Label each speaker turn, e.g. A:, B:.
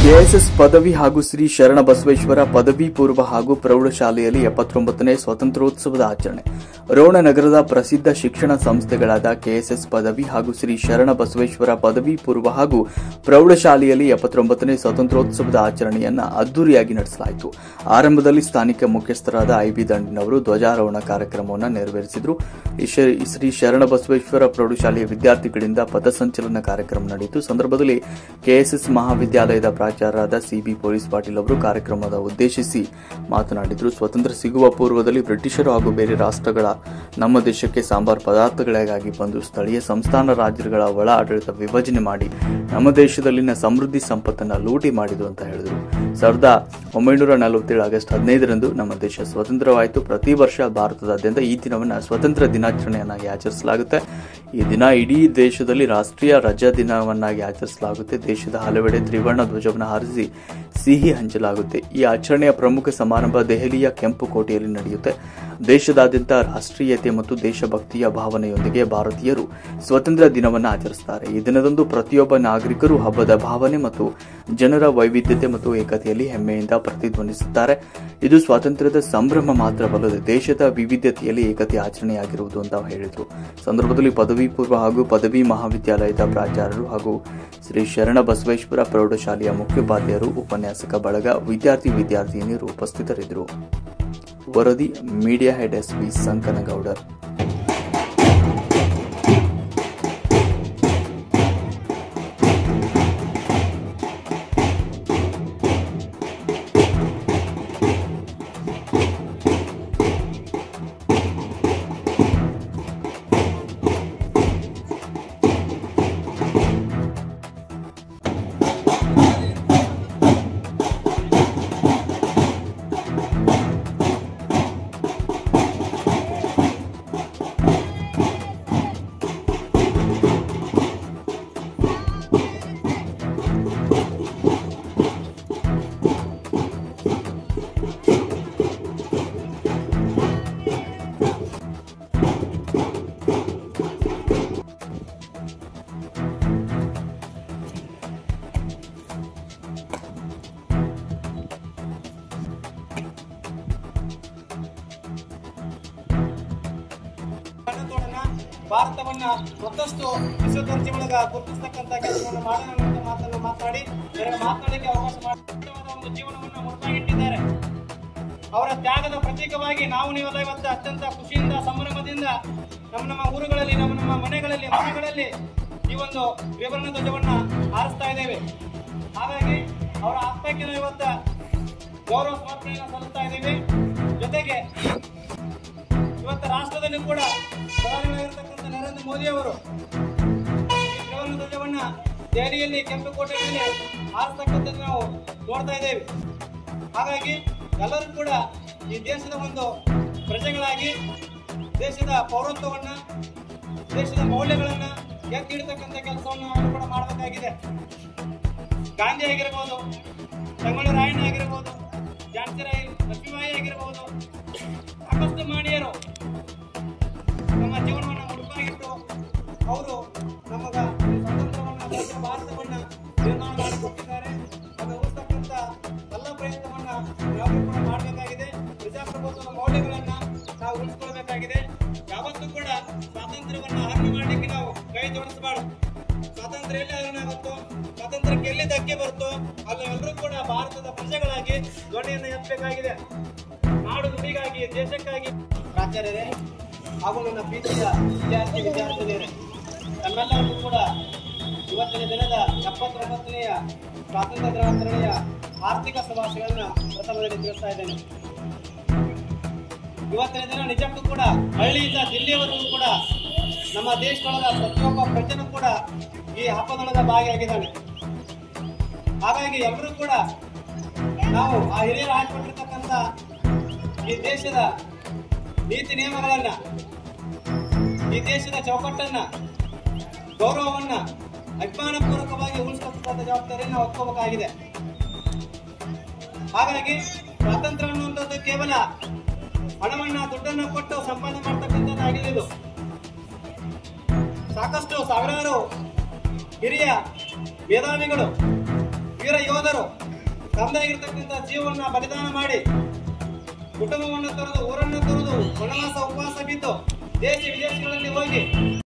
A: KSS ಪದವಿ ಹಾಗೂ ಶ್ರೀ ಶರಣಬಸವೇಶ್ವರ ಪದವಿ ಪೂರ್ವ ಹಾಗೂ ಪ್ರೌಢಶಾಲೆಯಲ್ಲಿ 79ನೇ ಸ್ವಾತಂತ್ರ್ಯೋತ್ಸವದ ಆಚರಣೆ. ರೋಣ ನಗರದ ಪ್ರಸಿದ್ಧ ಶಿಕ್ಷಣ ಸಂಸ್ಥೆಗಳಾದ ಕೆಎಸ್ಎಸ್ ಪದವಿ ಹಾಗೂ ಶ್ರೀ ಶರಣಬಸವೇಶ್ವರ ಪದವಿ ಪೂರ್ವ ಹಾಗೂ ಪ್ರೌಢಶಾಲೆಯಲ್ಲಿ 79ನೇ ಸ್ವಾತಂತ್ರ್ಯೋತ್ಸವದ ಆಚರಣೆಯನ್ನು ಅದ್ದೂರಿಯಾಗಿ ನಡೆಸಲಾಯಿತು. ಆರಂಭದಲ್ಲಿ ಸ್ಥಾನಿಕ ಮುಖ್ಯಸ್ಥರಾದ ಐಬಿ ದಂಡಿನವರು ಧ್ವಜಾರೋಹಣ ಕಾರ್ಯಕ್ರಮವನ್ನು ನೆರವೇರಿಸಿದರು. ಶ್ರೀ ಶರಣಬಸವೇಶ್ವರ ಪ್ರೌಢಶಾಲೆಯ ವಿದ್ಯಾರ್ಥಿಗಳಿಂದ ಪಥಸಂಚಲನ ಕಾರ್ಯಕ್ರಮ ನಡೆಯಿತು. ಸಂದರ್ಭದಲ್ಲಿ ಕೆಎಸ್ಎಸ್ ಮಹಾವಿದ್ಯಾಲಯದ ಪ್ರಾಚಾರ್ಯರಾದ ಸಿಬಿ ಪೊಲೀಸ್ ಪಾಟೀಲ್ ಅವರು ಕಾರ್ಯಕ್ರಮದ ಉದ್ದೇಶಿಸಿ ಮಾತನಾಡಿದರು. ಸ್ವಾತಂತ್ರ್ಯ ಸಿಗುವ ಪೂರ್ವದಲ್ಲಿ ಬ್ರಿಟಿಷರು ಹಾಗೂ ಬೇರೆ ರಾಷ್ಟ್ರಗಳ ನಮ್ಮ ದೇಶಕ್ಕೆ ಸಾಂಬಾರ್ ಪದಾರ್ಥಗಳಿಗಾಗಿ ಬಂದು ಸ್ಥಳೀಯ ಸಂಸ್ಥಾನ ರಾಜ್ಯಗಳ ಒಳ ಆಡಳಿತ ವಿಭಜನೆ ಮಾಡಿ ನಮ್ಮ ದೇಶದಲ್ಲಿನ ಸಮೃದ್ಧಿ ಸಂಪತ್ತನ್ನು ಲೂಟಿ ಮಾಡಿದ್ರು ಅಂತ ಹೇಳಿದರು. 1947 ಆಗಸ್ಟ್ 15ರಂದು ನಮ್ಮ ದೇಶ ಸ್ವತಂತ್ರವಾಯಿತು. ಪ್ರತಿ ವರ್ಷ ಭಾರತದಾದ್ಯಂತ ಈ ದಿನವನ್ನು ಸ್ವಾತಂತ್ರ್ಯ ದಿನಾಚರಣೆಯನ್ನಾಗಿ ಆಚರಿಸಲಾಗುತ್ತೆ. ಈ ದಿನ ಇಡೀ ದೇಶದಲ್ಲಿ ರಾಷ್ಟ್ರೀಯ ರಜಾ ದಿನವನ್ನಾಗಿ ಆಚರಿಸಲಾಗುತ್ತೆ. ದೇಶದ ಹಲವೆಡೆ ತ್ರಿವರ್ಣ ಧ್ವಜವನ್ನು ಹಾರಿಸಿ ಸಿಹಿ ಹಂಚಲಾಗುತ್ತೆ. ಈ ಆಚರಣೆಯ ಪ್ರಮುಖ ಸಮಾರಂಭ ದೆಹಲಿಯ ಕೆಂಪು ಕೋಟೆಯಲ್ಲಿ ನಡೆಯುತ್ತೆ. ದೇಶದಾದ್ಯಂತ ರಾಷ್ಟ್ರೀಯತೆ ಮತ್ತು ದೇಶಭಕ್ತಿಯ ಭಾವನೆಯೊಂದಿಗೆ ಭಾರತೀಯರು ಸ್ವಾತಂತ್ರ್ಯ ದಿನವನ್ನು ಆಚರಿಸುತ್ತಾರೆ. ಈ ದಿನದಂದು ಪ್ರತಿಯೊಬ್ಬ ನಾಗರಿಕರು ಹಬ್ಬದ ಭಾವನೆ ಮತ್ತು ಜನರ ವೈವಿಧ್ಯತೆ ಮತ್ತು ಏಕತೆಯಲ್ಲಿ ಹೆಮ್ಮೆಯಿಂದ ಪ್ರತಿಧ್ವನಿಸುತ್ತಾರೆ. ಇದು ಸ್ವಾತಂತ್ರ್ಯದ ಸಂಭ್ರಮ ಮಾತ್ರವಲ್ಲದೆ ದೇಶದ ವಿವಿಧತೆಯಲ್ಲಿ ಏಕತೆ ಆಚರಣೆಯಾಗಿರುವುದು ಅಂತ ಹೇಳಿದರು. ಸಂದರ್ಭದಲ್ಲಿ ಪದವಿ ಪೂರ್ವ ಹಾಗೂ ಪದವಿ ಮಹಾವಿದ್ಯಾಲಯದ ಪ್ರಾಚಾರ್ಯರು ಹಾಗೂ ಶ್ರೀ ಶರಣಬಸವೇಶ್ವರ ಪ್ರೌಢಶಾಲೆಯ ಮುಖ್ಯೋಪಾಧ್ಯಾಯರು, ಉಪನ್ಯಾಸಕ ಬಳಗ, ವಿದ್ಯಾರ್ಥಿನಿಯರು ಉಪಸ್ಥಿತರಿದ್ದರು. ವರದಿ ಮೀಡಿಯಾ ಹೆಡ್ ಎಸ್ಪಿ ಸಂಕನಗೌಡರ್.
B: ಭಾರತವನ್ನ ಮತ್ತಷ್ಟು ವಿಶ್ವದರ್ಜೆಯೊಳಗ ಗುರುತಿಸತಕ್ಕಂಥ ಕೆಲಸವನ್ನು ಮಾಡೋಣ ಅಂತ ಮಾತನ್ನು ಮಾತಾಡಿ ಮಾತನಾಡಲಿಕ್ಕೆ ಅವಕಾಶ ಮಾಡಿದ ಒಂದು ಜೀವನವನ್ನು ಮುಡಿಪಾಗಿಟ್ಟಿದ್ದಾರೆ. ಅವರ ತ್ಯಾಗದ ಪ್ರತೀಕವಾಗಿ ನೀವೆಲ್ಲ ಇವತ್ತು ಅತ್ಯಂತ ಖುಷಿಯಿಂದ ಸಂಭ್ರಮದಿಂದ ನಮ್ಮ ಊರುಗಳಲ್ಲಿ ನಮ್ಮ ಮನೆಗಳಲ್ಲಿ ಈ ಒಂದು ತ್ರಿವರ್ಣ ಧ್ವಜವನ್ನ ಹಾರಿಸ್ತಾ ಇದ್ದೇವೆ. ಹಾಗಾಗಿ ಅವರ ಆತ್ಮಕ್ಕೆ ಇವತ್ತ ಗೌರವ ಸಮರ್ಪಣೆಯನ್ನು ಸಲ್ಲಿಸ್ತಾ ಇದ್ದೇವೆ. ಜೊತೆಗೆ ಇವತ್ತು ರಾಷ್ಟ್ರದಲ್ಲಿ ಕೂಡ ಪ್ರಧಾನಿಯಾಗಿರ್ತಕ್ಕಂಥ ನರೇಂದ್ರ ಮೋದಿ ಅವರು ಈ ತ್ರಿವರ್ಣ ಧ್ವಜವನ್ನ ದೆಹಲಿಯಲ್ಲಿ ಕೆಂಪುಕೋಟೆಯಲ್ಲಿ ಹಾರಿಸ್ತಕ್ಕಂಥದ್ದು ನಾವು ನೋಡ್ತಾ ಇದ್ದೇವೆ. ಹಾಗಾಗಿ ಎಲ್ಲರೂ ಕೂಡ ಈ ದೇಶದ ಒಂದು ಪ್ರಜೆಗಳಾಗಿ ದೇಶದ ಪೌರತ್ವವನ್ನ, ದೇಶದ ಮೌಲ್ಯಗಳನ್ನ ಎತ್ತಿ ಹಿಡ್ತಕ್ಕಂಥ ಕೆಲಸವನ್ನು ಅವರು ಕೂಡ ಮಾಡಬೇಕಾಗಿದೆ. ಗಾಂಧಿ ಆಗಿರ್ಬೋದು, ಸಂಗೊಳ್ಳಿ ರಾಯಣ್ಣ ಆಗಿರ್ಬೋದು, ಝಾನ್ಸಿ ಲಕ್ಷ್ಮೀಬಾಯಿ ಆಗಿರ್ಬೋದು, ಸಾಕಷ್ಟು ಮಹನೀಯರು ನಮ್ಮ ಜೀವನವನ್ನು ಮುಡುಪಾಗಿಟ್ಟು ಅವರು ನಮಗ ಸ್ವಾತಂತ್ರ್ಯವನ್ನ, ಭಾರತವನ್ನ ನಿರ್ಮಾಣ ಮಾಡಿಕೊಟ್ಟಿದ್ದಾರೆ. ಅದು ಉಳಿಸ್ತಕ್ಕಂಥ ಎಲ್ಲ ಪ್ರಯತ್ನವನ್ನ ನಾವು ಕೂಡ ಮಾಡಬೇಕಾಗಿದೆ. ಪ್ರಜಾಪ್ರಭುತ್ವದ ಮೌಲ್ಯಗಳನ್ನ ನಾವು ಉಳಿಸ್ಕೊಳ್ಬೇಕಾಗಿದೆ. ಯಾವತ್ತೂ ಕೂಡ ಸ್ವಾತಂತ್ರ್ಯವನ್ನ ಹರಣ ಮಾಡಲಿಕ್ಕೆ ನಾವು ಕೈ ಜೋಡಿಸಬಾರ್ದು. ಸ್ವಾತಂತ್ರ್ಯ ಎಲ್ಲಿ ಹರಣ ಆಗುತ್ತೋ, ಸ್ವಾತಂತ್ರ್ಯಕ್ಕೆ ಎಲ್ಲಿ ಧಕ್ಕೆ ಬರುತ್ತೋ ಅಲ್ಲಿ ಎಲ್ಲರೂ ಕೂಡ ಭಾರತದ ಪ್ರಜೆಗಳಾಗಿ ಧ್ವನಿಯನ್ನು ಎತ್ತಬೇಕಾಗಿದೆ. ನಾಡು ನುಡಿಗಾಗಿ, ದೇಶಕ್ಕಾಗಿ. ಪ್ರಾಚಾರ್ಯರೇ ಹಾಗೂ ನನ್ನ ಪ್ರೀತಿಯ ವಿದ್ಯಾರ್ಥಿನಿಯರೇ, ನಮ್ಮೆಲ್ಲರಿಗೂ ಕೂಡ ಇವತ್ತಿನ ದಿನದ 79ನೆಯ ಸ್ವಾತಂತ್ರ್ಯ ದಿನಾಚರಣೆಯ ಆರ್ಥಿಕ ಶುಭಾಶಯಗಳನ್ನ ಪ್ರಥಮದಲ್ಲಿ ತಿಳಿಸ್ತಾ ಇದ್ದೇನೆ. ಇವತ್ತಿನ ದಿನ ನಿಜಕ್ಕೂ ಕೂಡ ಹಳ್ಳಿಯಿಂದ ದಿಲ್ಲಿಯವರೆಗೂ ಕೂಡ ನಮ್ಮ ದೇಶದೊಳಗ ಪ್ರತಿಯೊಬ್ಬ ಪ್ರಜೆನೂ ಕೂಡ ಈ ಹಬ್ಬದೊಳಗ ಭಾಗಿಯಾಗಿದ್ದಾನೆ. ಹಾಗಾಗಿ ಎಲ್ಲರೂ ಕೂಡ ನಾವು ಆ ಹಿರಿಯರು ಹಾಕಿಕೊಂಡಿರ್ತಕ್ಕಂಥ ಈ ದೇಶದ ನೀತಿ ನಿಯಮಗಳನ್ನ, ಈ ದೇಶದ ಚೌಕಟ್ಟನ್ನ, ಗೌರವವನ್ನ ಅಭಿಮಾನಪೂರ್ವಕವಾಗಿ ಉಳಿಸತಕ್ಕಂಥ ಜವಾಬ್ದಾರಿಯನ್ನು ನಾವು ಹೊತ್ಕೋಬೇಕಾಗಿದೆ. ಹಾಗಾಗಿ ಸ್ವಾತಂತ್ರ್ಯ ಅನ್ನುವಂಥದ್ದು ಕೇವಲ ಹಣವನ್ನ, ದುಡ್ಡನ್ನ ಕೊಟ್ಟು ಸಂಪಾದನೆ ಮಾಡ್ತಕ್ಕಂಥದ್ದಾಗಿದೆ. ಇದು ಸಾಕಷ್ಟು ಸಾವಿರಾರು ಹಿರಿಯ ಮೇಧಾವಿಗಳು ವೀರ ಯೋಧರು ತಮ್ಮದಾಗಿರ್ತಕ್ಕಂಥ ಜೀವವನ್ನ ಬಲಿದಾನ ಮಾಡಿ ಕುಟುಂಬವನ್ನು ತೊರೆದು ಊರನ್ನು ತೊರೆದು ವನವಾಸ ಉಪವಾಸ ಬಿದ್ದು ದೇಶ ವಿದೇಶಗಳಲ್ಲಿ ಹೋಗಿ